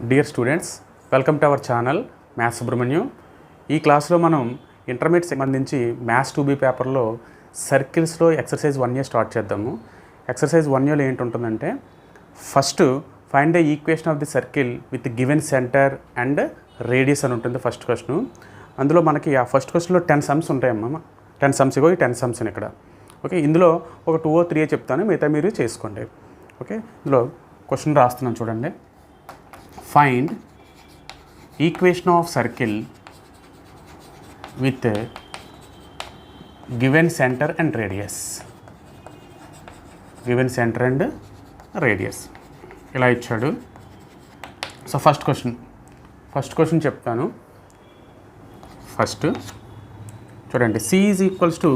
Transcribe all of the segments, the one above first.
Dear students, welcome to our channel maths Subrahmanyam. ఈ క్లాస్లో మనం ఇంటర్మీడియట్ సంబంధించి మ్యాథ్స్ 2B పేపర్లో సర్కిల్స్లో ఎక్సర్సైజ్ 1A స్టార్ట్ చేద్దాము. ఎక్సర్సైజ్ 1Aలో ఏంటుంటుందంటే, first find the equation of the circle with given centre and radius అని ఉంటుంది ఫస్ట్ క్వశ్చన్. అందులో మనకి ఆ ఫస్ట్ క్వశ్చన్లో 10 సమ్స్ ఉంటాయమ్మా. 10 సమ్స్ ఇగో, ఈ 10 సమ్స్ ఇక్కడ. ఓకే, ఇందులో ఒక 2 or 3 చెప్తాను, మిగతా మీరు చేసుకోండి. ఓకే, ఇందులో క్వశ్చన్ రాస్తున్నాను చూడండి. Find equation of circle with given centre and radius. Given centre and radius ఇలా ఇచ్చాడు. సో ఫస్ట్ క్వశ్చన్ చెప్తాను. ఫస్ట్ చూడండి, C is equals to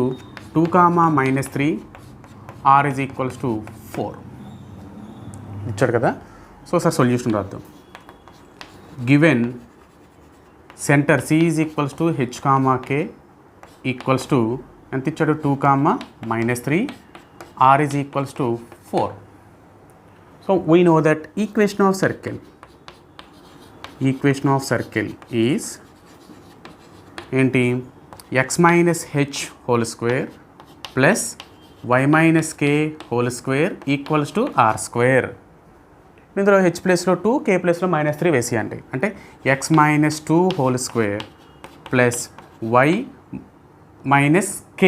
2, -3, R is equals to 4 ఇచ్చాడు కదా. సో సార్ సొల్యూషన్ రాద్దాం. Given centre C is equals to H, K equals to ఎంత ఇచ్చాడు, 2, -3, R is equals to 4. So we know that equation of circle is ఏంటి, x - h whole square plus y - k whole square equals to r square. ఇందులో h ప్లేస్లో 2, k ప్లేస్లో -3 వేసేయండి. అంటే x - 2 whole square plus y - k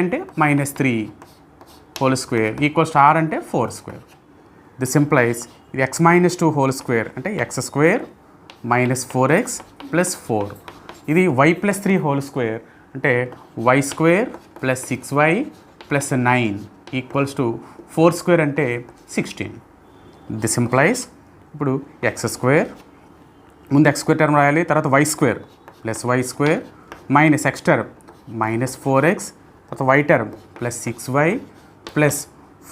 అంటే -3 whole square equals to r అంటే 4 square. This implies ఇది x - 2 whole square అంటే x square -4x plus 4. ఇది y + 3 హోల్ స్క్వేర్ అంటే y square plus 6y plus 9 equals to 4 square అంటే 16. This implies ఇప్పుడు X square, ముందు x square term రాయాలి, తర్వాత y square plus y square minus x term -4x, తర్వాత y term plus 6y plus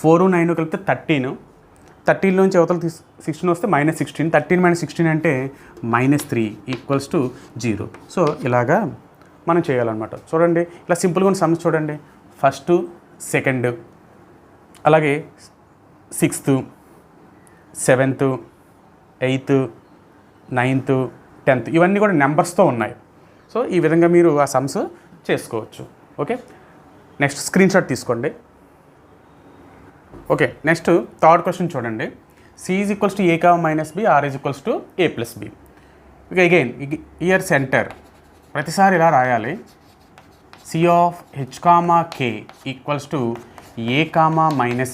4, 9 కలిపితే 13. 13 నుంచి అవతల 16 వస్తే -16. 13 - 16 అంటే -3 ఈక్వల్స్ టు 0. సో ఇలాగా మనం చేయాలన్నమాట. చూడండి, ఇలా సింపుల్గా ఉన్న సమ్స్ చూడండి. ఫస్ట్, సెకండ్, అలాగే 6th, 7th, 8th, 9th, 10th ఇవన్నీ కూడా నెంబర్స్తో ఉన్నాయి. సో ఈ విధంగా మీరు ఆ సమ్స్ చేసుకోవచ్చు. ఓకే, నెక్స్ట్ స్క్రీన్ షాట్ తీసుకోండి. ఓకే, నెక్స్ట్ థర్డ్ క్వశ్చన్ చూడండి. C is equals to A, -B, R is equals to A + B. ఇక అగైన్ ఇయర్ సెంటర్ ప్రతిసారి ఇలా రాయాలి. C of H, K equals to A,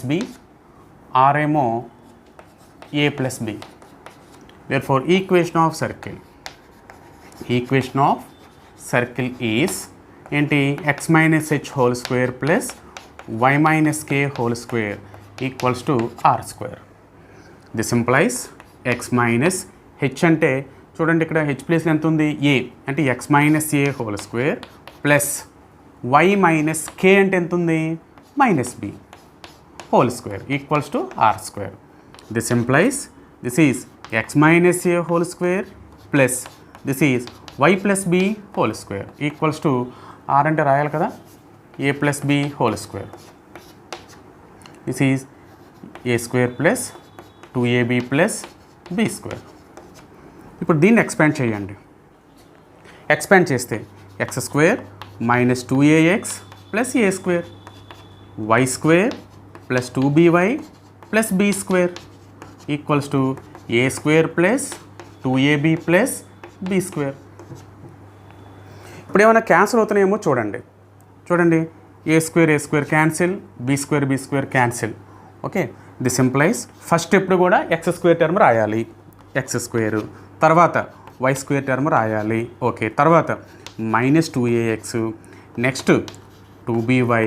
-B, R ఏమో A + B. Therefore equation of circle is ఏంటి, x - h whole square plus y - k whole square equals to r square. This implies x - h అంటే చూడండి, ఇక్కడ h ప్లేస్లో ఎంత ఉంది, a అంటే x - a whole square plus y - k అంటే ఎంత ఉంది, -b whole square equals to r square. This implies this is x - a whole square plus this is y + b whole square equals to r అంటే రాయాలి కదా, a + b whole square. This is a square plus 2ab plus b square. ఇప్పుడు దీన్ని expand చేయండి. Expand చేస్తే x square -2ax plus a square, y square plus 2by plus b square equals to a square plus 2ab plus b square. ఇప్పుడు ఏమైనా cancel అవుతున్నాయేమో చూడండి. a square cancel, b square cancel. Okay, this implies first ఎప్పుడు కూడా x square term రాయాలి, x square, తర్వాత y square term రాయాలి. Okay, తర్వాత -2ax, next 2by,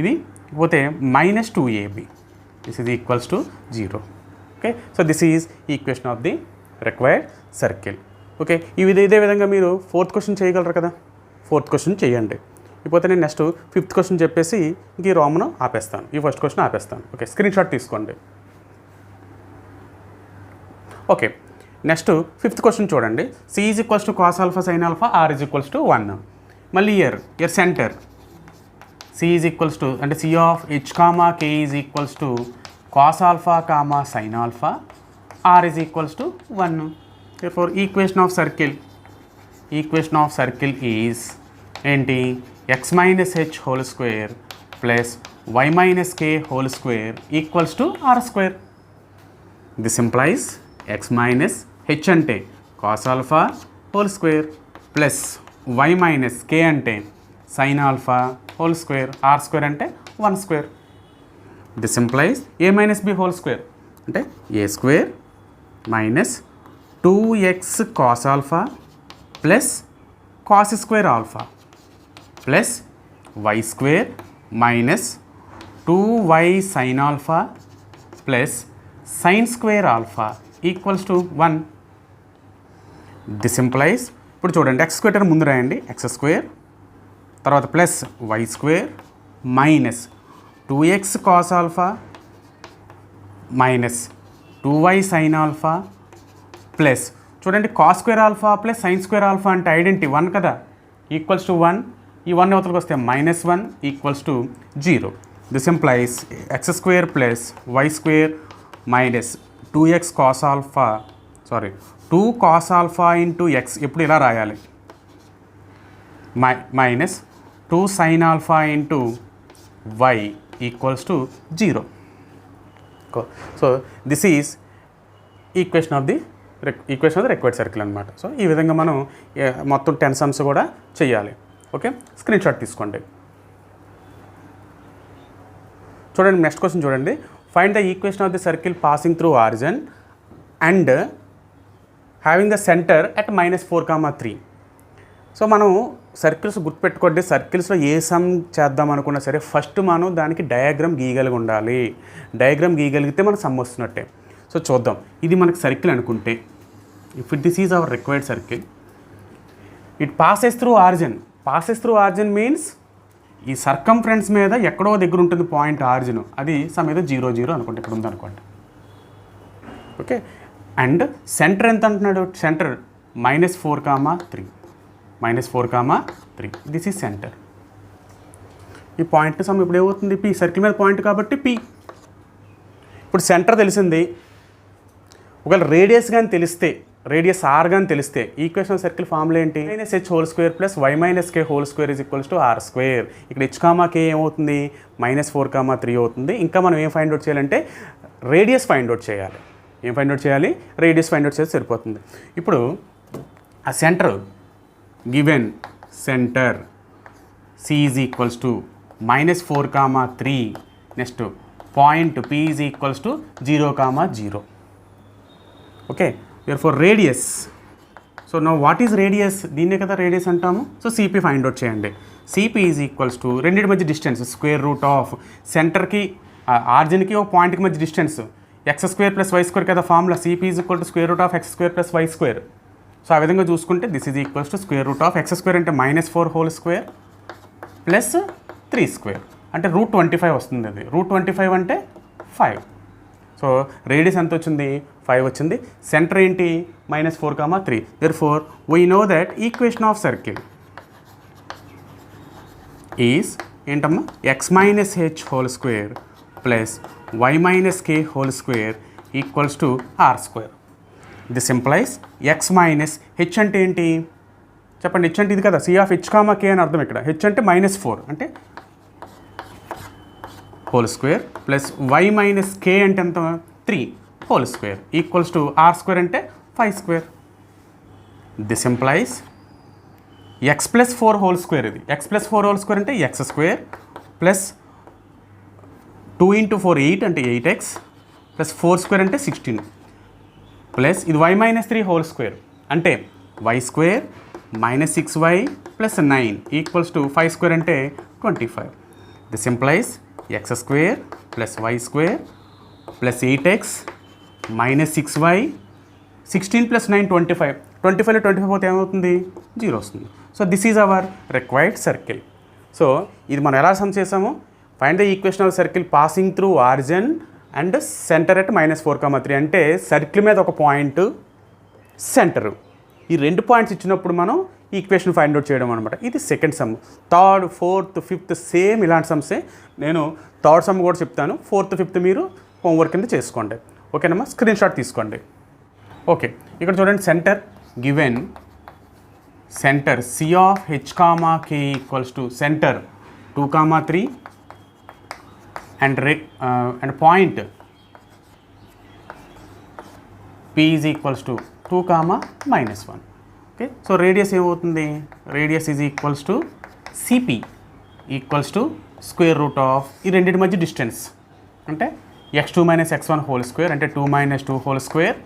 ఇది పోతే -2ab. This is equals to 0. Okay, so this is equation of the required circle. Okay, ఇదే విధంగా మీరు 4th క్వశ్చన్ చేయగలరు కదా. 4th క్వశ్చన్ చేయండి. ఇకపోతే నేను నెక్స్ట్ 5th క్వశ్చన్ చెప్పేసి ఇంక ఈ రోమను ఆపేస్తాను, ఈ ఫస్ట్ క్వశ్చన్ ఆపేస్తాను. ఓకే, స్క్రీన్ షాట్ తీసుకోండి. ఓకే, నెక్స్ట్ 5th క్వశ్చన్ చూడండి. C is equals to cos α sin α, R is equals to 1. మళ్ళీ here centre C is equals to అంటే C of H, K is equals to cos α, sin α, R is equals to 1. therefore equation of circle is ఏంటి x minus h whole square plus y minus k whole square equals to r square. This implies x minus h అంటే cos alpha whole square plus y minus k అంటే sin alpha whole square, r square అంటే 1 square. This implies a minus b whole square అంటే a square minus 2x cos alpha plus cos square alpha plus y square minus 2y sin alpha plus sin square alpha equals to 1. This implies, ఇప్పుడు చూడండి x square ముందు రాయండి, x square తర్వాత plus y square minus 2x cos alpha minus 2y sin alpha plus చూడండి cos square alpha plus sin square alpha అంటే identity 1 కదా, equals to 1. ఈ 1 అవతలకి వస్తే -1 equals to 0. This implies x square plus y square minus 2x cos alpha 2 cos alpha into x ఎప్పుడు ఇలా రాయాలి, minus 2 sin alpha into y equals to 0. So this is equation of the required circle అనమాట. So ఈ విధంగా మనం మొత్తం 10 sums కూడా చేయాలి. ఓకే, స్క్రీన్ షాట్ తీసుకోండి. చూడండి నెక్స్ట్ క్వశ్చన్ చూడండి. Find the equation of the circle passing through origin and having the centre at -4,3. So మనం సర్కిల్స్ గుర్తుపెట్టుకోండి, సర్కిల్స్లో ఏ సమ్ చేద్దాం అనుకున్నా సరే ఫస్ట్ మనం దానికి డయాగ్రామ్ గీయగలిగి ఉండాలి. డయాగ్రామ్ గీయగలిగితే మనకు సమ్ వస్తున్నట్టే. సో చూద్దాం, ఇది మనకు సర్కిల్ అనుకుంటే, if this is our required circle, it passes through origin. Passes through origin means ఈ సర్కంఫరెన్స్ మీద ఎక్కడో దగ్గర ఉంటుంది పాయింట్ ఆరిజిన్, అది సమ్ ఏదో 0, 0 అనుకోండి, ఇక్కడ ఉందనుకోండి. ఓకే, అండ్ సెంటర్ ఎంత అంటున్నాడు, సెంటర్ -4,3. -4,3 this is centre. ఈ పాయింట్ సమ్ ఇప్పుడు ఏమవుతుంది, పి, సర్కిల్ మీద పాయింట్ కాబట్టి పి. ఇప్పుడు సెంటర్ తెలిసింది, ఒకవేళ రేడియస్ కానీ తెలిస్తే, రేడియస్ ఆర్ కానీ తెలిస్తే ఈక్వేషన్ ఆఫ్ సర్కిల్ ఫార్ములా ఏంటి, -h whole square plus y minus k whole square is equals to r square. ఇక్కడ h, k ఏమవుతుంది, -4,3 అవుతుంది. ఇంకా మనం ఏం ఫైండ్ అవుట్ చేయాలంటే రేడియస్ ఫైండ్ అవుట్ చేయాలి. ఏం ఫైండ్ అవుట్ చేయాలి, రేడియస్ ఫైండ్ అవుట్ చేస్తే సరిపోతుంది. ఇప్పుడు ఆ centre given centre c is equals to -4,3, next point p is equals to 0, 0. Okay, therefore radius. So know what is radius, దీన్నే కదా రేడియస్ అంటాము. సో సిపి ఫైండ్ అవుట్ చేయండి. CP is equals to రెండింటి మధ్య డిస్టెన్స్ స్క్వేర్ రూట్ ఆఫ్ సెంటర్కి ఆర్జిన్కి ఒక పాయింట్కి మధ్య distance x square plus y square కదా formula. CP is equal to square root of x square plus y square. So ఆ విధంగా చూసుకుంటే this is equals to square root of x square అంటే -4 whole square plus 3 square అంటే √25 వస్తుంది. అది √25 అంటే 5. So radius ఎంత వచ్చింది, 5 వచ్చింది. సెంటర్ ఏంటి, -4,3. therefore we know that equation of circle is ఏంటమ్మా, x minus h whole square plus y minus k whole square equals to r square. This implies x minus h అంటే ఏంటి చెప్పండి, h అంటే ఇది కదా, c of h, k అని అర్థం. ఇక్కడ h అంటే -4 అంటే whole square plus y minus k అంటే ఎంత, 3 whole square equals to r square అంటే 5 square. This implies x plus 4 whole square. ఇది x ప్లస్ 4 హోల్ స్క్వేర్ అంటే x స్క్వేర్ ప్లస్ 2 × 4 8 అంటే 8x ప్లస్ 4 స్క్వేర్ అంటే 16 ప్లస్ ఇది y మైనస్ 3 హోల్ స్క్వేర్ అంటే y square minus 6y plus 9 equals to 5 square అంటే 25. This implies x square plus y square plus 8x minus 6y 16 plus 9 25. 25లో 25 పోతే ఏమవుతుంది, 0 వస్తుంది. So this is our required circle. So ఇది మనం ఎలా some చేసాము, find the equation of circle passing through origin and centre at -4,3 అంటే circle మీద ఒక పాయింట్, సెంటరు, ఈ 2 పాయింట్స్ ఇచ్చినప్పుడు మనం ఈక్వేషన్ ఫైండ్ అవుట్ చేయడం అనమాట. ఇది second some. Third, fourth, fifth same ఇలాంటి సమ్సే. నేను థర్డ్ సమ్ కూడా చెప్తాను, ఫోర్త్, ఫిఫ్త్ మీరు హోంవర్క్ కింద చేసుకోండి. ఓకేనమ్మా, స్క్రీన్ షాట్ తీసుకోండి. ఓకే, ఇక్కడ చూడండి centre given centre C of H comma K equals to center 2, 3 and point P is equals to 2, -1. Okay, so radius ఏమవుతుంది, radius is equals to CP equals to square root of ఈ రెండింటి మధ్య distance అంటే x2 - x1 whole square అంటే 2 - 2 whole square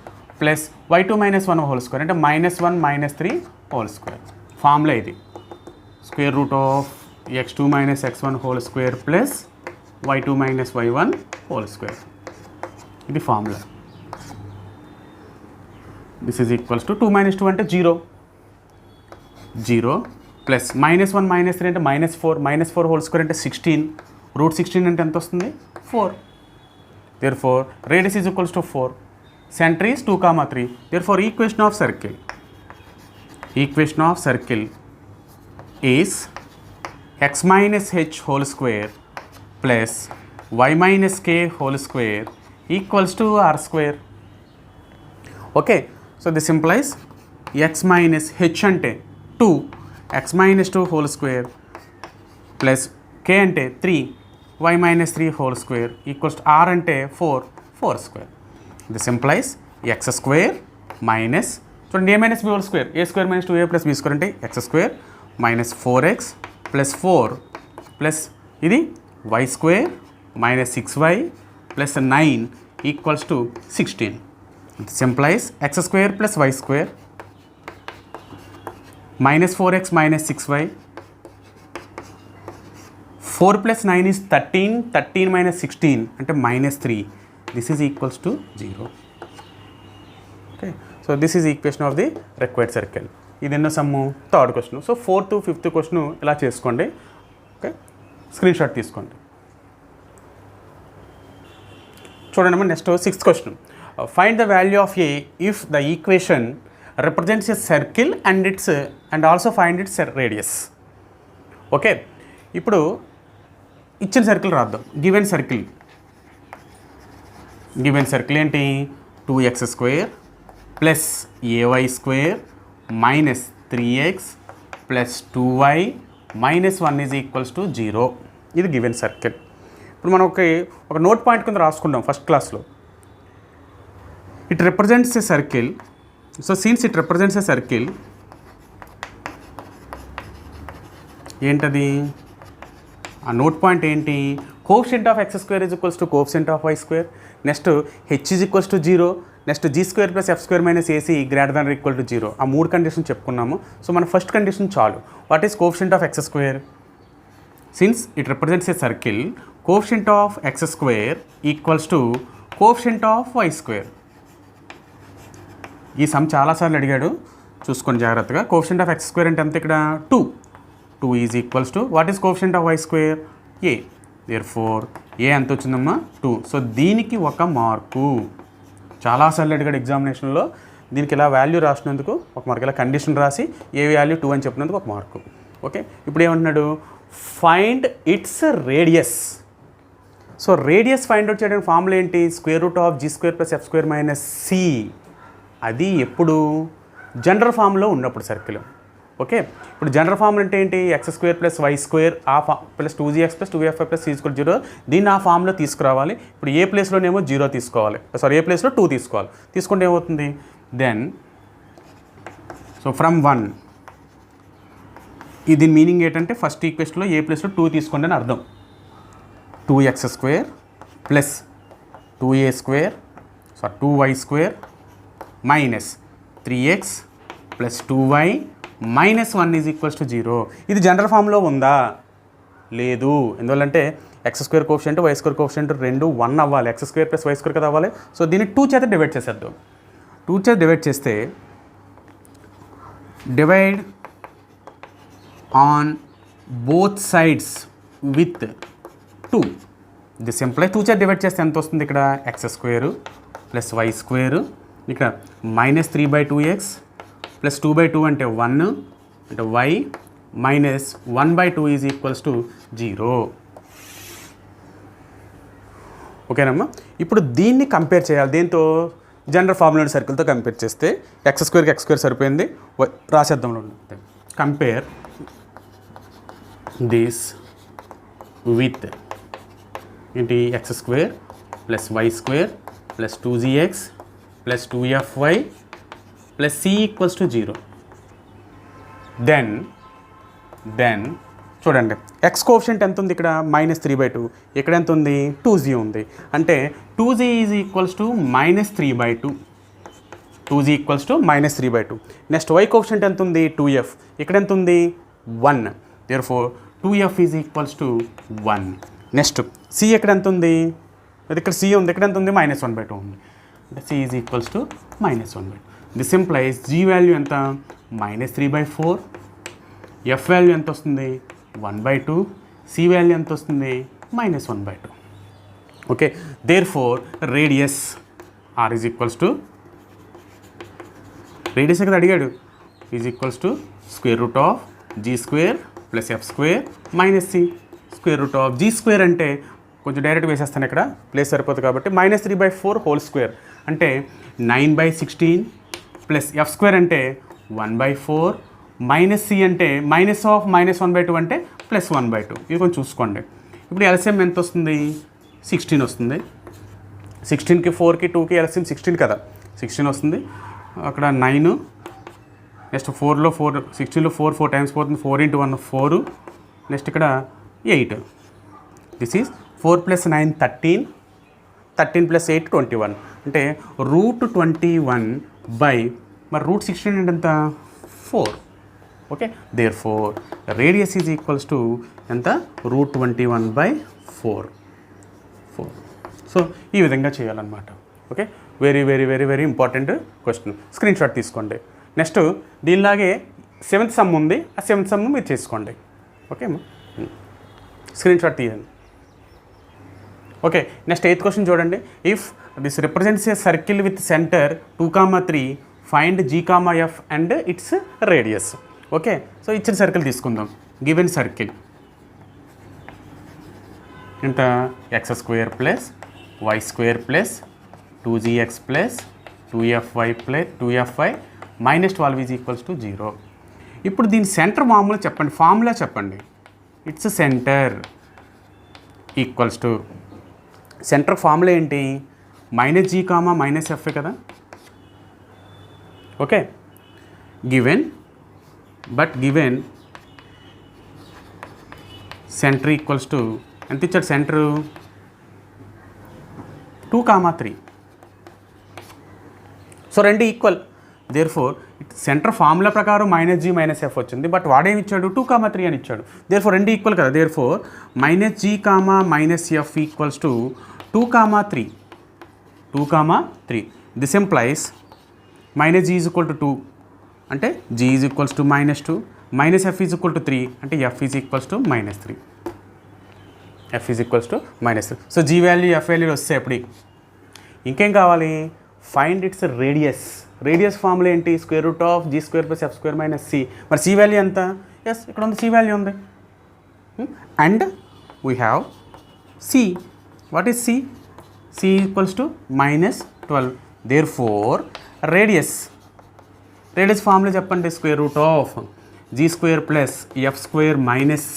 plus y2 - 1 whole square అంటే -1 - 3 whole square. Formula ఇది square root of x2 - x1 whole square plus y2 - y1 whole square. ఇది formula. This is equals to 2 - 2 అంటే 0 plus -1 - 3 అంటే -4 whole square అంటే 16 √16 అంటే ఎంత వస్తుంది 4. therefore radius is equals to 4. center is 2, 3. therefore equation of circle is x minus h whole square plus y minus k whole square equals to r square. okay, so this implies x minus h ante 2, x minus 2 whole square plus k ante 3, y minus 3 whole square equals to r ante 4 square. This implies x square minus, so a minus b whole square, a square minus 2a plus b square ante x square minus 4x plus 4 plus ఇది y square minus 6y plus 9 equals to 16. This implies x square plus y square minus 4x minus 6y, 4 plus 9 is 13 minus 16 అంటే -3. this is equals to 0. okay, so this is equation of the required circle. ఇది ఎన్నో sum, third question. So 4th, 5th question ఇలా చేసుకోండి. Okay, screenshot తీసుకోండి. చూడండి అమ్మా, next 6th question. Find the value of a if the equation represents a circle and also find its radius. Okay, ఇప్పుడు ఇచ్చిన circle రాద్దాం. Given circle ఏంటి, 2x square plus ay square minus 3x ప్లస్ 2y minus 1 is equals to 0. ఇది given circle. ఇప్పుడు మనం ఒక note point కింద రాసుకున్నాం ఫస్ట్ క్లాస్లో. It represents a circle. So since it represents a circle, ఏంటది ఆ నోట్ పాయింట్ ఏంటి, coefficient of x square is equals to coefficient of y square, next h is equals to 0, next g square plus f square minus ac greater than equal to 0. ఆ 3 condition చెప్పుకున్నాము. So మన first condition చాలు. What is coefficient of x square? Since it represents a circle, coefficient of x square equals to coefficient of y square. ఈ some చాలాసార్లు అడిగాడు, చూసుకోండి జాగ్రత్తగా. Coefficient of x square అంటే అంత ఇక్కడ 2 is equals to what is coefficient of y square a. therefore a ఎంత వచ్చిందమ్మా 2. సో దీనికి ఒక మార్కు. చాలాసార్లు అడిగాడు ఎగ్జామినేషన్లో. దీనికి ఇలా వాల్యూ రాసినందుకు ఒక మార్కు, ఇలా కండిషన్ రాసి ఏ వాల్యూ 2 అని చెప్పినందుకు ఒక మార్కు. ఓకే, ఇప్పుడు ఏమంటున్నాడు, find its radius. So radius find out చేయడానికి ఫార్ములా ఏంటి, square root of g square plus f square minus c. అది ఎప్పుడు జనరల్ ఫామ్లో ఉన్నప్పుడు సర్కిల్. ఓకే, ఇప్పుడు జనరల్ ఫామ్ అంటే ఏంటి, x square plus y square plus 2gx plus 2fy plus c equal 0. దీన్ని ఆ ఫామ్లో తీసుకురావాలి. ఇప్పుడు ఏ ప్లేస్లోనేమో 0 తీసుకోవాలి, సారీ ఏ ప్లేస్లో 2 తీసుకోవాలి. తీసుకుంటే ఏమవుతుంది, దెన్ సో ఫ్రమ్ 1, ఇది మీనింగ్ ఏంటంటే ఫస్ట్ ఈక్వేషన్లో ఏ ప్లేస్లో 2 తీసుకోండి అని అర్థం. 2x square plus 2a square, sorry 2y square minus 3x ప్లస్ 2y minus 1 is equals to 0. ఇది జనరల్ ఫామ్లో ఉందా, లేదు. ఎందువల్లంటే x square coefficient y square coefficient రెండు 1 అవ్వాలి. x square plus y square కదా అవ్వాలి. సో దీన్ని 2 చేత డివైడ్ చేసేద్దాం. 2 చేత డివైడ్ చేస్తే divide on both sides with 2. This imply 2 చేత డివైడ్ చేస్తే ఎంత వస్తుంది, ఇక్కడ x square plus y square, ఇక్కడ మైనస్ 3/2x ప్లస్ 2/2 అంటే 1 అంటే y minus 1/2 is equals to 0. ఓకేనమ్మా, ఇప్పుడు దీన్ని కంపేర్ చేయాలి. దేంతో, జనరల్ ఫార్ములా సర్కిల్తో కంపేర్ చేస్తే ఎక్స్ స్క్వేర్కి ఎక్స్ స్క్వేర్ సరిపోయింది. రాసేద్దాంలో కంపేర్ దిస్ విత్ ఏంటి x square plus y square plus 2gx plus 2fy plus c equals to 0. Then చూడండి ఎక్స్ కోఎఫిషియంట్ ఎంత ఉంది ఇక్కడ -3/2, ఇక్కడ ఎంత ఉంది 2g ఉంది. అంటే 2g is equals to -3/2, 2g equals to -3/2. Next y coefficient ఎంత ఉంది 2f, ఇక్కడ ఎంత ఉంది 1, therefore 2f is equals to 1. Next c ఎక్కడ ఎంత ఉంది, ఇక్కడ c ఉంది, ఇక్కడ ఎంత ఉంది -1/2 ఉంది. అంటే c is equals to -1/2. This implies g value ఎంత -3/4, f వాల్యూ ఎంత వస్తుంది 1/2, c వాల్యూ ఎంత వస్తుంది -1/2. Okay, therefore radius R is equals to radius కదా అడిగాడు, is equals to √g² plus f² minus c. √g² అంటే కొంచెం డైరెక్ట్ వేసేస్తాను, ఇక్కడ ప్లేస్ సరిపోతుంది కాబట్టి -3/4 హోల్ స్క్వేర్ అంటే 9/16 ప్లస్ f² అంటే 1/4 మైనస్ c అంటే -1/2 అంటే +1/2. ఇది కొంచెం చూసుకోండి. ఇప్పుడు ఎల్సిఎం ఎంత వస్తుంది 16 వస్తుంది. 16కి 4కి 2కి ఎల్సిఎం 16 కదా, 16 వస్తుంది. అక్కడ 9, నెక్స్ట్ 4లో 4, 16లో 4 టైమ్స్ పోతుంది, 4 × 1 4, నెక్స్ట్ ఇక్కడ 8. This is 4 + 9 13, 13 + 8 21. అంటే √21 బై మరి √16 అంటే ఎంత 4. Okay, therefore radius is equals to ఎంత √21/4. సో ఈ విధంగా చేయాలన్నమాట. Okay, very very very very important question, screenshot తీసుకోండి. నెక్స్ట్ దీనిలాగే 7th సమ్ ఉంది, ఆ 7th సమ్ మీరు చేసుకోండి. ఓకే, స్క్రీన్ షాట్ తీయండి. ఓకే, నెక్స్ట్ 8th క్వశ్చన్ చూడండి. If this represents a circle with centre 2, 3, find g, f and its radius. Okay, so ఇచ్చిన circle తీసుకుందాం. గివెన్ సర్కిల్ ఎంత x² plus y² plus 2gx plus 2fy -12 is equals to 0. ఇప్పుడు దీని centre మామూలు చెప్పండి, formula చెప్పండి. Its centre equals to centre formula ఏంటి -g, -f కదా. Okay, given centre equals to ఎంత ఇచ్చాడు సెంటరు 2, 3. సో రెండు equal, therefore centre formula ప్రకారం -g, -f వచ్చింది. బట్ వాడేమి ఇచ్చాడు 2, 3 అని ఇచ్చాడు. దేర్ ఫోర్ రెండు ఈక్వల్ కదా. Therefore -g, -f equals to 2, 3. 2, 3. This employees -g is equal to 2 అంటే g is equals to -2, -f is equal to 3 అంటే f is equals to -3. f is equals to -3. So g value f value వస్తే ఎప్పుడు ఇంకేం కావాలి, find its radius. Radius formula ఏంటి √g² + f² - c. మరి c value ఎంత, yes ఇక్కడ ఉంది, c వాల్యూ ఉంది. And we have c. What is c? c equals to -12. Therefore radius formula చెప్పండి, √g² ప్లస్ f² - c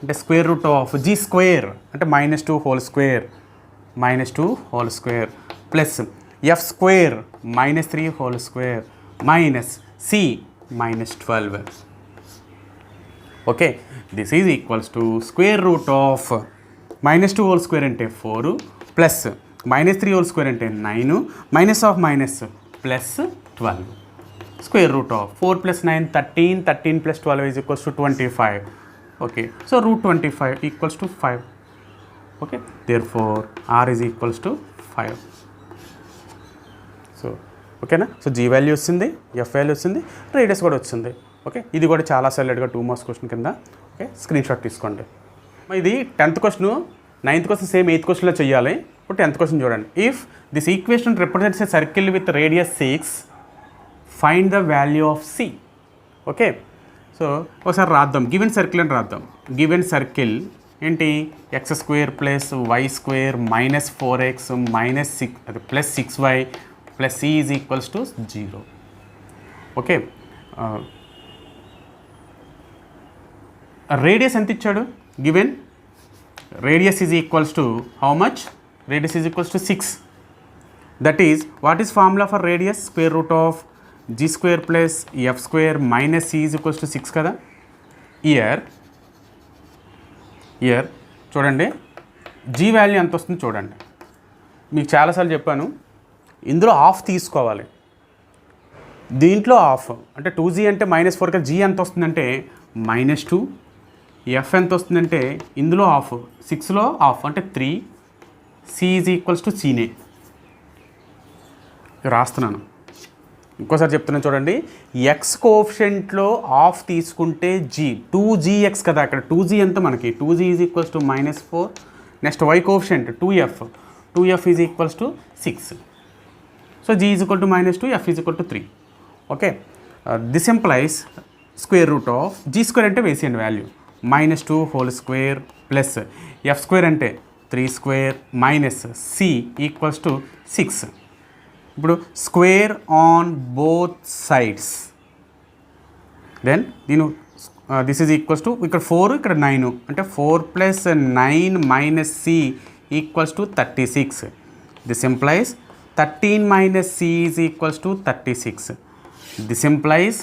అంటే √g² అంటే -2 whole square plus f² -3 whole square minus c -12. Okay, this is equals to -2 whole square అంటే 4 plus -3 whole square అంటే 9 -of plus 12. √4 + 9 13, 13 + 12 is equals to 25. Okay, so √25 equals to 5. Okay, therefore r is equals to 5. So ఓకేనా. So g value వచ్చింది, f value వచ్చింది, radius కూడా వచ్చింది. Okay, ఇది కూడా చాలా సైలెంట్గా 2 మార్క్స్ క్వశ్చన్ కింద. ఓకే, స్క్రీన్ షాట్ తీసుకోండి. ఇది 10th question, 9th question same 8th క్వశ్చన్లో చేయాలి. ఇప్పుడు 10th క్వశ్చన్ చూడండి. If this equation represents a circle with radius 6, find the value of c. Okay, so ఒకసారి రాద్దాం, గివెన్ సర్కిల్ అని రాద్దాం. గివెన్ సర్కిల్ ఏంటి x² + y² -4x -6 అది +6y plus c is equals to 0. Okay, radius ఎంత ఇచ్చాడు given radius is equals to how much, radius is equals to 6. That is what is formula for radius, square root of g square plus f square minus c is equals to 6 కదా. Year చూడండి G value ఎంత వస్తుంది చూడండి. మీకు చాలాసార్లు చెప్పాను, ఇందులో half తీసుకోవాలి, దీంట్లో హాఫ్ అంటే 2g అంటే -4 కదా. జీ ఎంత వస్తుందంటే -2, ఎఫ్ ఎంత వస్తుందంటే ఇందులో హాఫ్ 6లో హాఫ్ అంటే 3, సి ఈజ్ ఈక్వల్స్ టు సీనే రాస్తున్నాను. ఇంకోసారి చెప్తున్నాను చూడండి, ఎక్స్ కోఎఫిషియంట్లో హాఫ్ తీసుకుంటే జీ 2gx కదా, అక్కడ 2g ఎంత మనకి 2g is equals to -4. Next why coefficient 2f is equals to 6. So g is equal to -2, f is equal to 3. Okay, this implies square root of G square అంటే వేసేయండి value -2 whole square plus f square అంటే 3 square minus c equals to 6. ఇప్పుడు square on both sides, then this is equals to ఇక్కడ 4 ఇక్కడ 9 అంటే 4 + 9 minus c equals to 36. This implies 13 - c is equals to 36. This implies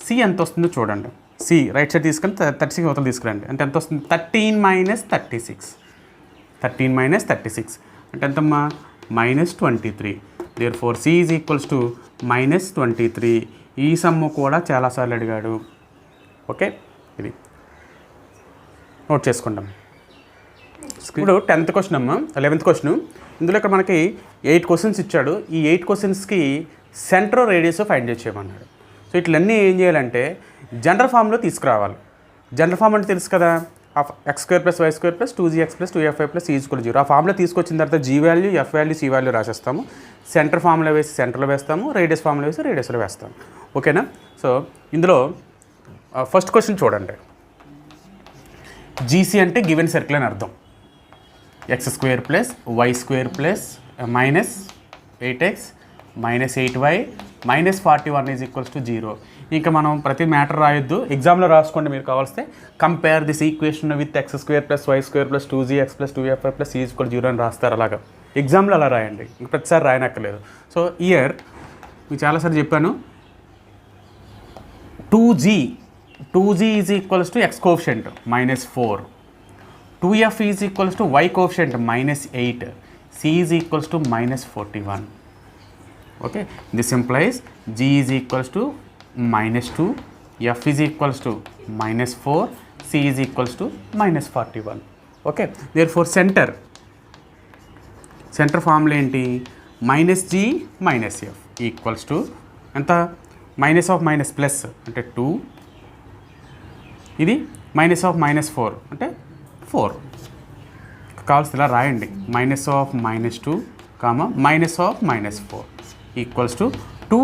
c ఎంత వస్తుందో చూడండి, C right side తీసుకొని 36 అవతల తీసుకురండి, అంటే ఎంత వస్తుంది 13 - 36. 13 - 36 అంటే ఎంతమ్మా -23. Therefore C is equals to -23. ఈ సమ్ము కూడా చాలాసార్లు అడిగాడు. ఓకే, ఇది నోట్ చేసుకుంటాం. ఇప్పుడు 10th క్వశ్చన్ అమ్మ, 11th క్వశ్చన్. ఇందులో ఇక్కడ మనకి 8 క్వశ్చన్స్ ఇచ్చాడు. ఈ 8 క్వశ్చన్స్కి సెంటర్ రేడియస్ ఫైండ్ చేయమన్నాడు. సో ఇట్లన్నీ ఏం చేయాలంటే జనరల్ ఫామ్లో తీసుకురావాలి. జనరల్ ఫామ్ అంటే తెలుసు కదా, x² + y² + 2gx + 2fy + c = 0. ఆ ఫామ్లో తీసుకొచ్చిన తర్వాత g value, f value, c value రాసేస్తాము. సెంటర్ ఫామ్లో వేసి సెంటర్లో వేస్తాము, రేడియస్ ఫామ్లో వేసి రేడియస్లో వేస్తాము. ఓకేనా. సో ఇందులో ఫస్ట్ క్వశ్చన్ చూడండి. జీసీ అంటే గివెన్ సర్కిల్ అని అర్థం. x² + y² + -8x -8y -41 is equals to 0. ఇంకా మనం ప్రతి మ్యాటర్ రాయొద్దు, ఎగ్జామ్లో రాసుకోండి మీరు కావాల్స్తే. Compare this equation with x² + y² + 2gx + 2fy + c = 0 అని రాస్తారు. అలాగా ఎగ్జామ్లో అలా రాయండి, ఇంక ప్రతిసారి రాయనక్కర్లేదు. సో ఇయర్ మీకు చాలాసార్లు చెప్పాను, 2g is equals to x coefficient -4, 2f is equals to y coefficient -8, c is equals to -41. Okay, this implies g is equals to -2, f is equals to -4, c is equals to -41. Okay, therefore centre formula ఏంటి, -g - f equals to ఎంత, -of plus అంటే 2, ఇది -4 అంటే 4. కావాల్సి ఇలా రాయండి, -of -2, -of -4 equals to 2,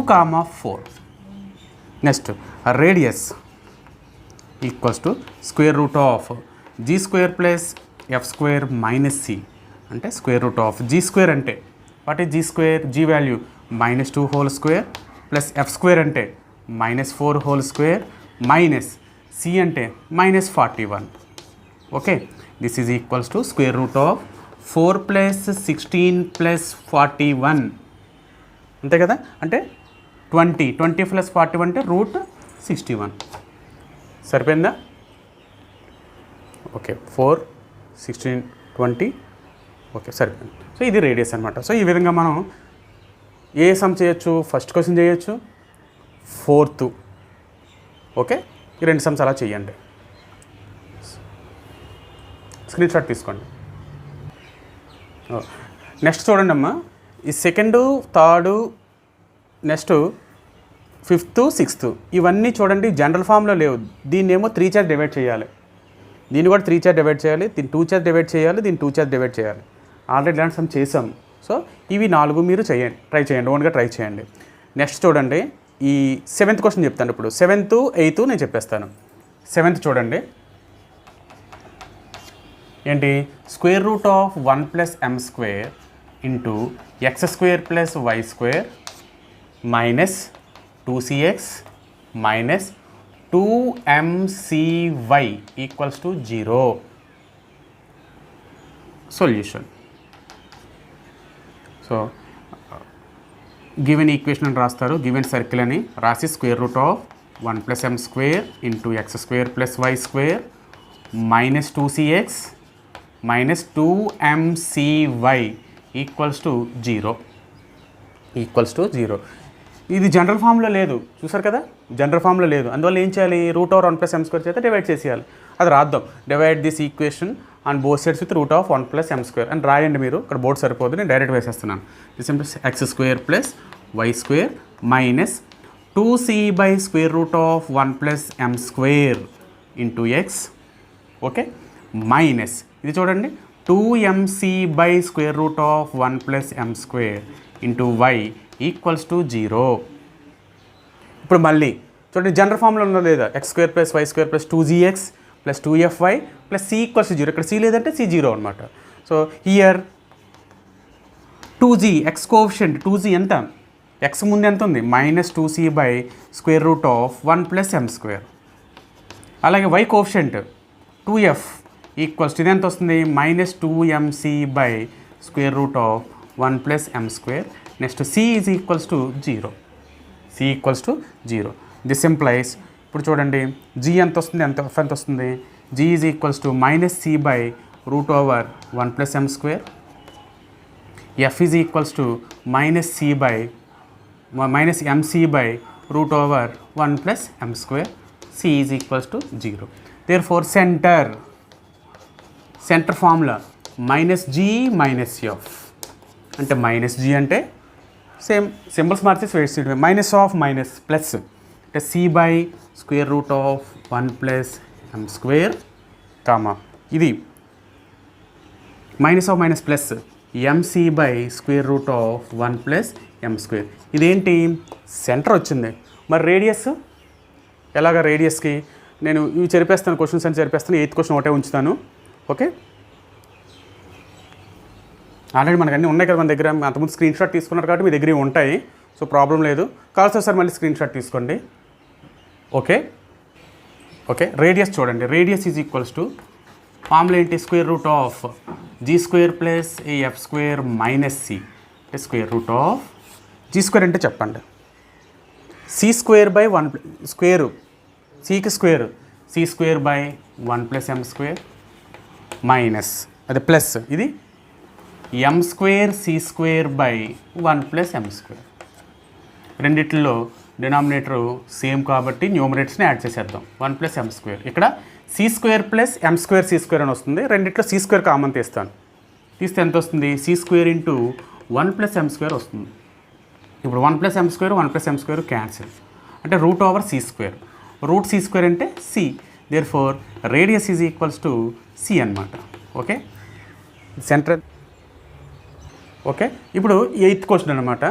4. Next radius equals to square root of g² + f² - c అంటే square root of g² అంటే what is g², g value -2 whole square plus f² అంటే -4 హోల్ స్క్వేర్ మైనస్ c అంటే -41. Okay, this is equals to square root of 4 + 16 + 41 అంతే కదా, అంటే 20 + 41 అంటే √61. సరిపోయిందా. Okay, 4 16 20 okay సరిపోయింది. సో ఇది రేడియస్ అనమాట. సో ఈ విధంగా మనం ఏ సమ్ చేయొచ్చు, ఫస్ట్ క్వశ్చన్ చేయొచ్చు, 4th. ఓకే, ఈ 2 సమ్స్ అలా చేయండి. స్క్రీన్ షాట్ తీసుకోండి. నెక్స్ట్ చూడండి అమ్మా, ఈ 2nd, 3rd, next 5th, 6th ఇవన్నీ చూడండి జనరల్ ఫామ్లో లేవు. దీన్ని ఏమో 3 చేత డివైడ్ చేయాలి, దీన్ని కూడా 3 చేత డివైడ్ చేయాలి, దీన్ని 2 చేత డివైడ్ చేయాలి, దీన్ని 2 చేత డివైడ్ చేయాలి. ఆల్రెడీ ఇలాంటి సమ్ చేసాం. సో ఇవి 4 మీరు చేయండి, ట్రై చేయండి, ఓన్గా ట్రై చేయండి. నెక్స్ట్ చూడండి, ఈ 7th క్వశ్చన్ చెప్తాను. ఇప్పుడు 7th, 8th నేను చెప్పేస్తాను. 7th చూడండి ఏంటి, square root of 1 + m² into x² + y² minus 2cx minus 2mcy equals to 0. Solution. So given equation అని రాస్తారు, గివెన్ సర్కిల్ అని రాసి square root of 1 + m² into x² + y² minus 2cx minus 2mcy equals to 0. ఇది general ఫామ్లో లేదు, చూసారు కదా, general ఫామ్లో లేదు. అందువల్ల ఏం చేయాలి, √1 + m² చేత డివైడ్ చేసేయాలి. అది రాద్దాం. Divide this equation on both sides with √1 + m² అని రాయండి మీరు. ఇక్కడ బోర్డు సరిపోదు, నేను డైరెక్ట్ వేసేస్తున్నాను. This implies x² + y² minus 2c/√1 + m² into x. Okay, minus ఇది చూడండి 2mc/√1 + m² into y equals to 0. ఇప్పుడు మళ్ళీ చూడండి జనరల్ ఫామ్లో ఉందో లేదా, x² + y² + 2gx + 2fy + c equals to 0. ఇక్కడ c లేదంటే c 0 అనమాట. So here 2g x coefficient 2g ఎంత, x ముందు ఎంత ఉంది, మైనస్ 2c/√1 + m². అలాగే y coefficient 2f equals to ఇది ఎంత వస్తుంది, minus 2mc/√1 + m². Next c is equals to 0. This implies, ఇప్పుడు చూడండి g ఎంత వస్తుంది, f ఎంత వస్తుంది, g is equals to minus c/√1 + m². f is equals to minus mc/√1 + m². c is equals to 0. Therefore centre formula -g - f అంటే -g అంటే same symbols మార్చేసి wait చేయడమే, మైనస్ ఆఫ్ మైనస్ ప్లస్ అంటే c/√1 + m², comma ఇది minus of minus plus mc/√1 + m². ఇదేంటి, centre వచ్చింది. మరి radius ఎలాగ, రేడియస్కి నేను ఇవి చెరిపేస్తాను, క్వశ్చన్స్ అని చెరిపేస్తాను, 8th క్వశ్చన్ ఒకటే ఉంచుతాను. ఓకే, ఆల్రెడీ మనకు అన్నీ ఉన్నాయి కదా మన దగ్గర, అంతకుముందు స్క్రీన్ షాట్ తీసుకున్నారు కాబట్టి మీ దగ్గర ఉంటాయి. సో ప్రాబ్లం లేదు, కావాల్సి సార్ మళ్ళీ స్క్రీన్ షాట్ తీసుకోండి. ఓకే, రేడియస్ చూడండి, radius is equals to formula ఏంటి, g² + f² - c g² అంటే చెప్పండి, c²/1 స్క్వేర్, cకి స్క్వేర్ c²/1 + m² మైనస్ అది ప్లస్ ఇది m² c²/1 + m². రెండిట్లో డినామినేటర్ సేమ్ కాబట్టి న్యూమరేటర్స్ని యాడ్ చేసేద్దాం, 1 + m². ఇక్కడ c² + m² c² అని వస్తుంది, రెండిట్లో c² కామన్ తీస్తాను, తీస్తే ఎంత వస్తుంది, c² × 1 + m² వస్తుంది. ఇప్పుడు 1 + m², 1 + m² క్యాన్సిల్ అంటే √c². √c² అంటే c. Therefore radius is equals to c అనమాట. Okay, centre. ఓకే, ఇప్పుడు 8th క్వశ్చన్ అనమాట,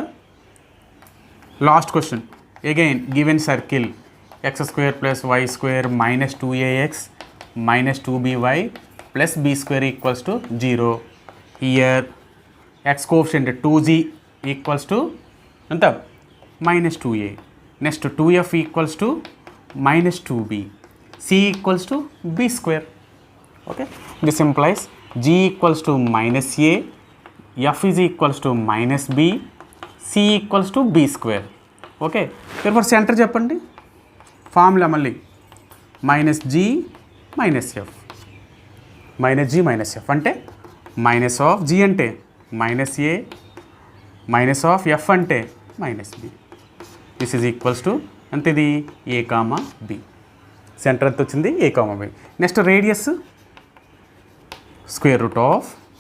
last question. Again given circle x² + y² minus 2ax minus 2by + b² equals to 0. Here x coefficient 2g equals to ఎంత, minus 2a. Next 2f equals to minus 2b, c equals to b². Okay, this implies g equals to -a, f is equals to -b, c equals to b². Okay, for centre చెప్పండి, formula మళ్ళీ -g - f అంటే minus of g అంటే -a minus of f అంటే -b. This is equals to ఎంత, ఇది a, b. Centre ఎంత వచ్చింది, a, b. Next radius √,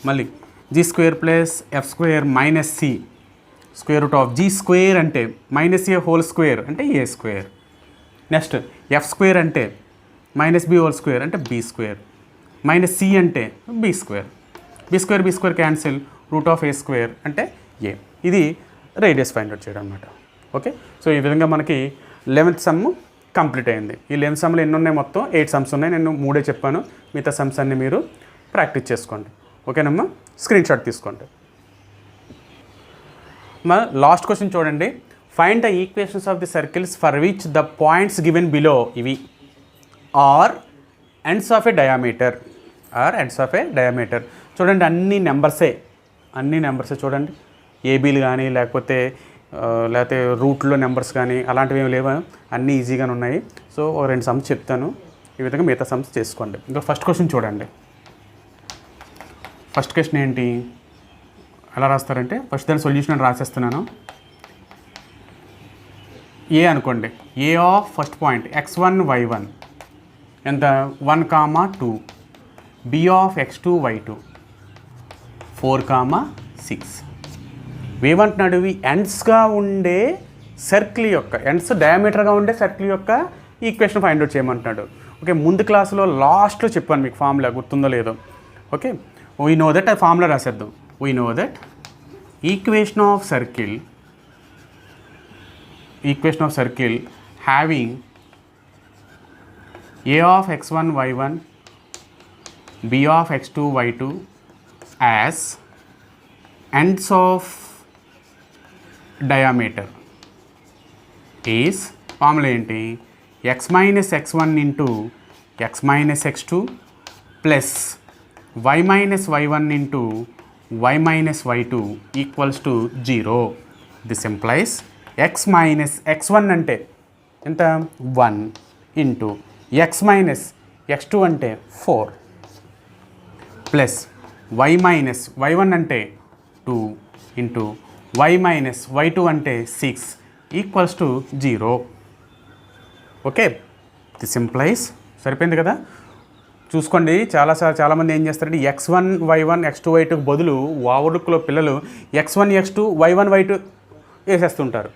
మళ్ళీ g² + f² - c √g² అంటే -a² అంటే a². నెక్స్ట్ f² అంటే -b² అంటే b², -c అంటే b². b² క్యాన్సిల్, √a² అంటే a. ఇది రేడియస్ ఫైండ్ అవుట్ చేయడం అనమాట. ఓకే, సో ఈ విధంగా మనకి 11th సమ్ కంప్లీట్ అయింది. ఈ 11th సమ్లో ఎన్ని ఉన్నాయి, మొత్తం 8 సమ్స్ ఉన్నాయి. నేను 3 చెప్పాను, మిగతా సమ్స్ అన్ని మీరు ప్రాక్టీస్ చేసుకోండి. ఓకేనమ్మా, స్క్రీన్ షాట్ తీసుకోండి. మా లాస్ట్ క్వశ్చన్ చూడండి, find the equations of the circles for which the points given below ఇవి are ends of a diameter చూడండి అన్ని నెంబర్సే చూడండి ఏబీలు కానీ లేకపోతే రూట్లో నెంబర్స్ కానీ అలాంటివి ఏమి లేవు, అన్నీ ఈజీగానే ఉన్నాయి. సో ఒక 2 సమ్స్ చెప్తాను, ఈ విధంగా మిగతా సమ్స్ చేసుకోండి. ఇంకా ఫస్ట్ క్వశ్చన్ చూడండి. ఫస్ట్ క్వశ్చన్ ఏంటి, ఎలా రాస్తారంటే ఫస్ట్ దాని సొల్యూషన్ అని రాసేస్తున్నాను. ఏ అనుకోండి, ఏ of first point x1 y1 ఎంత 1, 2, బి ఆఫ్ x2 y2 4, 6. ఏమంటున్నాడు, ఇవి ఎండ్స్గా ఉండే సర్కిల్ యొక్క ఎండ్స్ డయామీటర్గా ఉండే సర్కిల్ యొక్క ఈక్వేషన్ ఫైండ్ అవుట్ చేయమంటున్నాడు. ఓకే, ముందు క్లాసులో లాస్ట్లో చెప్పాను మీకు ఫార్ములా, గుర్తుందో లేదో. ఓకే, వీ నో దట్ ఆ ఫార్ములా రాసేద్దాం. We know that equation of circle having a of x1 y1 b of x2 y2 as ends of diameter is formula ఏంటి, x minus x1 into x minus x2 plus y minus y1 into y minus y2 equals to 0. This implies x minus x1 అంటే ఎంత 1 into x minus x2 అంటే 4 plus y minus y1 అంటే 2 into y minus y2 అంటే 6 equals to 0. Okay, this implies సరిపోయింది కదా. చూసుకోండి, చాలామంది ఏం చేస్తారంటే x1 y1 x2 y2 బదులు ఓవర్లుక్లో పిల్లలు x1 x2 y1 y2 వేసేస్తుంటారు.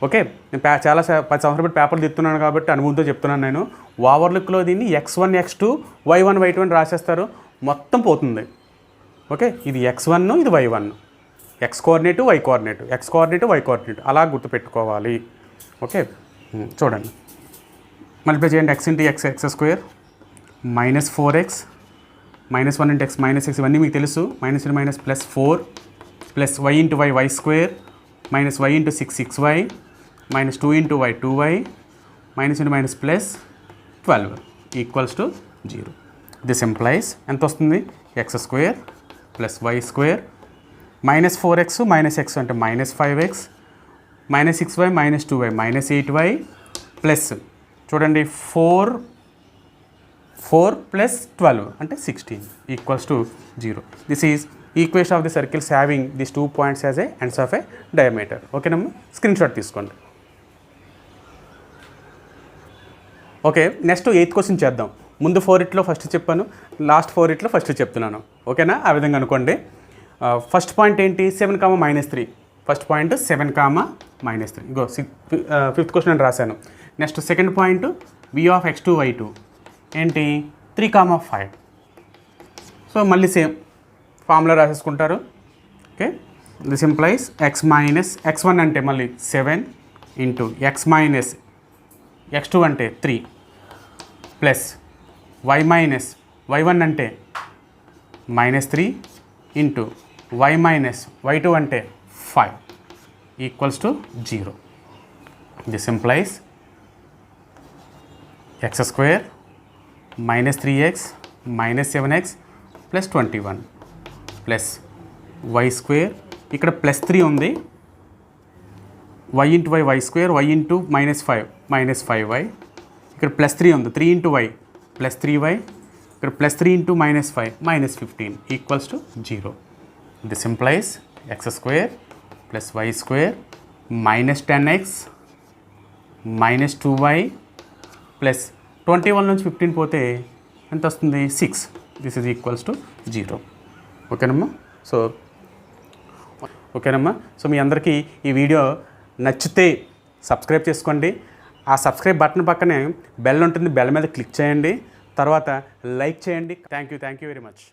Okay, నేను చాలా 10 సంవత్సరాల పేపర్లు తిప్పుతున్నాను కాబట్టి అనుభవంతో చెప్తున్నాను నేను. ఓవర్లుక్లో దీన్ని x1 x2 y1 y2 అని రాసేస్తారు, మొత్తం పోతుంది. ఓకే, ఇది x1 ఇది y1, x coordinate y coordinate, x coordinate y coordinate అలా గుర్తుపెట్టుకోవాలి. ఓకే, చూడండి, మల్టిప్లై చేయండి. x into x x² minus 4x minus 1 into x minus x ఇవన్నీ మీకు తెలుసు. Minus into minus plus 4 plus y into y y² minus y into 6 6y minus 2 into y 2y minus into minus plus 12 equals to 0. This employees ఎంత వస్తుంది, x² plus y² minus 4x minus x అంటే minus 5x minus 6y minus 2y minus 8y plus చూడండి 4 plus 12 అంటే 16 equals to 0. This is equation of the circles having this 2 points as a ends of a diameter. ఓకేనమ్మా, screen shot తీసుకోండి. Okay, next 8th question చేద్దాం. ముందు 4 first చెప్పాను, last 4 first చెప్తున్నాను. ఓకేనా, ఆ విధంగా అనుకోండి. ఫస్ట్ పాయింట్ ఏంటి, 7, -3. First point 7, -3. ఇగో 5th క్వశ్చన్ అని రాశాను. Next second point b of x2 y2 ఏంటి 3, 5. సో మళ్ళీ సేమ్ ఫార్ములా రాసేసుకుంటారు. Okay, this implies x minus x1 అంటే మళ్ళీ 7 ఇంటూ x మైనస్ x2 అంటే 3 ప్లస్ y మైనస్ y1 అంటే -3 ఇంటూ y మైనస్ y2 అంటే 5 equals to 0. This implies x² minus 3x minus 7x plus 21 plus y² ఇక్కడ plus 3 ఉంది, y into y y² y into -5 minus 5y, ఇక్కడ plus 3 ఉంది, 3 into y plus 3y, ఇక్కడ plus 3 into -5 minus 15 equals to 0. This implies x² plus y² minus 10x minus 2y plus 21 నుంచి 15 పోతే ఎంత వస్తుంది 6. This is equals to 0. ఓకేనమ్మా. So మీ అందరికీ ఈ వీడియో నచ్చితే సబ్స్క్రైబ్ చేసుకోండి. ఆ సబ్స్క్రైబ్ బటన్ పక్కనే బెల్ ఉంటుంది, బెల్ మీద క్లిక్ చేయండి, తర్వాత లైక్ చేయండి. Thank you very much.